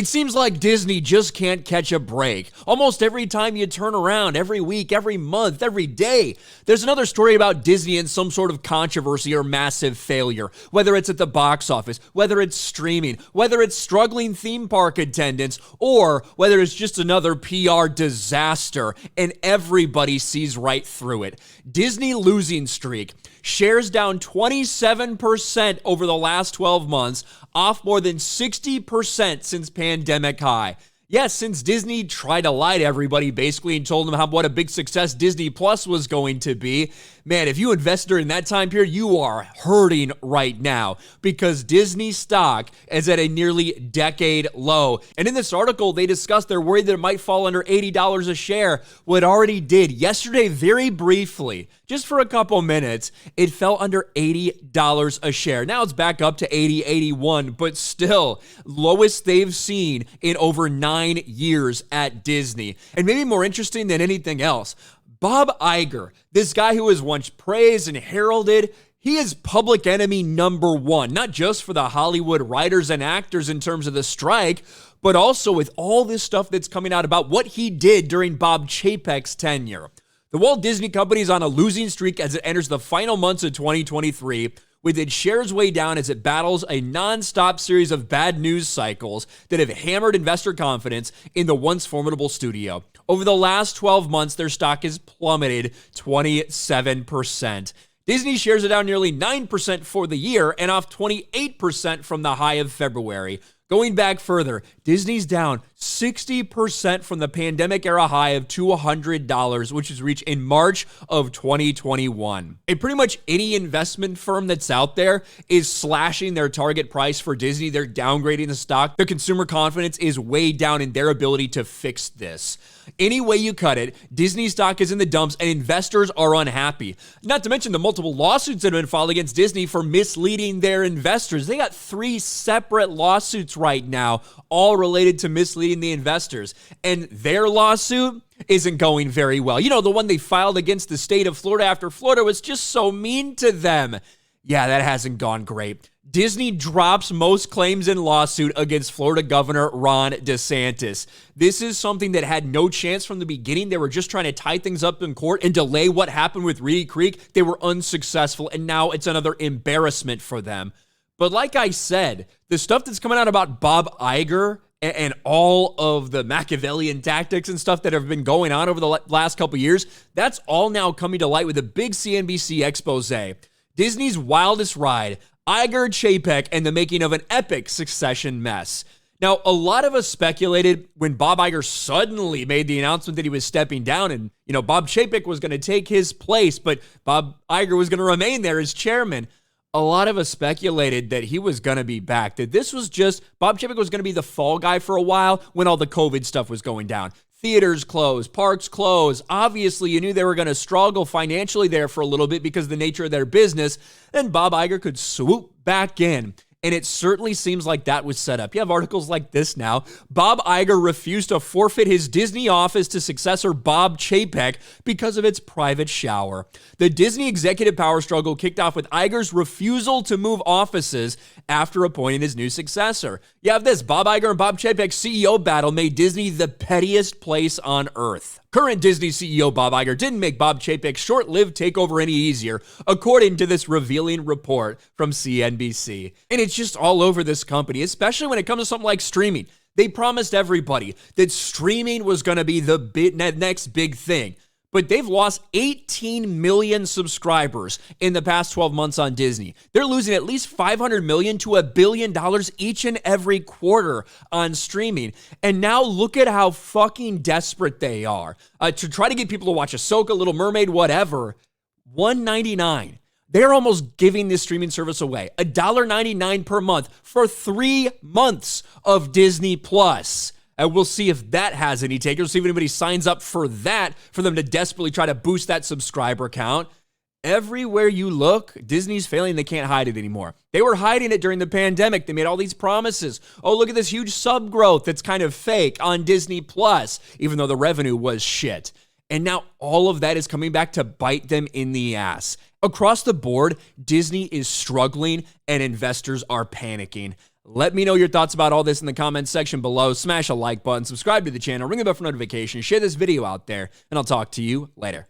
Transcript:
It seems like Disney just can't catch a break. Almost every time you turn around, every week, every month, every day, there's another story about Disney and some sort of controversy or massive failure. Whether it's at the box office, whether it's streaming, whether it's struggling theme park attendance, or whether it's just another PR disaster, and everybody sees right through it. Disney losing streak. Shares down 27% over the last 12 months, off more than 60% since pandemic high. Yes, since Disney tried to lie to everybody basically and told them what a big success Disney Plus was going to be, man, if you invested during that time period, you are hurting right now because Disney stock is at a nearly decade low. And in this article, they discussed they're worried that it might fall under $80 a share. Well, it already did. Yesterday, very briefly, just for a couple minutes, it fell under $80 a share. Now it's back up to 80, 81, but still lowest they've seen in over 9 years at Disney. And maybe more interesting than anything else, Bob Iger, this guy who was once praised and heralded, he is public enemy number one, not just for the Hollywood writers and actors in terms of the strike, but also with all this stuff that's coming out about what he did during Bob Chapek's tenure. The Walt Disney Company is on a losing streak as it enters the final months of 2023, with its shares way down as it battles a non-stop series of bad news cycles that have hammered investor confidence in the once formidable studio. Over the last 12 months, their stock has plummeted 27%. Disney shares are down nearly 9% for the year and off 28% from the high of February. Going back further, Disney's down 60% from the pandemic era high of $200, which was reached in March of 2021. And pretty much any investment firm that's out there is slashing their target price for Disney. They're downgrading the stock. The consumer confidence is way down in their ability to fix this. Any way you cut it, Disney stock is in the dumps and investors are unhappy. Not to mention the multiple lawsuits that have been filed against Disney for misleading their investors. They got 3 separate lawsuits right now, all related to misleading the investors. And their lawsuit isn't going very well. You know, the one they filed against the state of Florida after Florida was just so mean to them. Yeah, that hasn't gone great. Disney drops most claims in lawsuit against Florida Governor Ron DeSantis. This is something that had no chance from the beginning. They were just trying to tie things up in court and delay what happened with Reedy Creek. They were unsuccessful, and now it's another embarrassment for them. But like I said, the stuff that's coming out about Bob Iger and all of the Machiavellian tactics and stuff that have been going on over the last couple years, that's all now coming to light with a big CNBC expose. Disney's wildest ride, Iger, Chapek, and the making of an epic succession mess. Now, a lot of us speculated when Bob Iger suddenly made the announcement that he was stepping down and, Bob Chapek was going to take his place, but Bob Iger was going to remain there as chairman. A lot of us speculated that he was going to be back, that this was just, Bob Chapek was going to be the fall guy for a while when all the COVID stuff was going down. Theaters closed, parks closed. Obviously, you knew they were going to struggle financially there for a little bit because of the nature of their business. Then Bob Iger could swoop back in. And it certainly seems like that was set up. You have articles like this now. Bob Iger refused to forfeit his Disney office to successor Bob Chapek because of its private shower. The Disney executive power struggle kicked off with Iger's refusal to move offices after appointing his new successor. You have this, Bob Iger and Bob Chapek's CEO battle made Disney the pettiest place on earth. Current Disney CEO Bob Iger didn't make Bob Chapek's short-lived takeover any easier, according to this revealing report from CNBC. And it's just all over this company, especially when it comes to something like streaming. They promised everybody that streaming was going to be the next big thing. But they've lost 18 million subscribers in the past 12 months on Disney. They're losing at least $500 million to $1 billion each and every quarter on streaming. And now look at how fucking desperate they are to try to get people to watch Ahsoka, Little Mermaid, whatever. $1.99. They're almost giving this streaming service away. $1.99 per month for 3 months of Disney Plus. And we'll see if that has any takers. We'll see if anybody signs up for that, for them to desperately try to boost that subscriber count. Everywhere you look, Disney's failing. They can't hide it anymore. They were hiding it during the pandemic. They made all these promises. Oh, look at this huge sub growth that's kind of fake on Disney Plus, even though the revenue was shit. And now all of that is coming back to bite them in the ass. Across the board, Disney is struggling and investors are panicking. Let me know your thoughts about all this in the comments section below. Smash a like button, subscribe to the channel, ring the bell for notifications, share this video out there, and I'll talk to you later.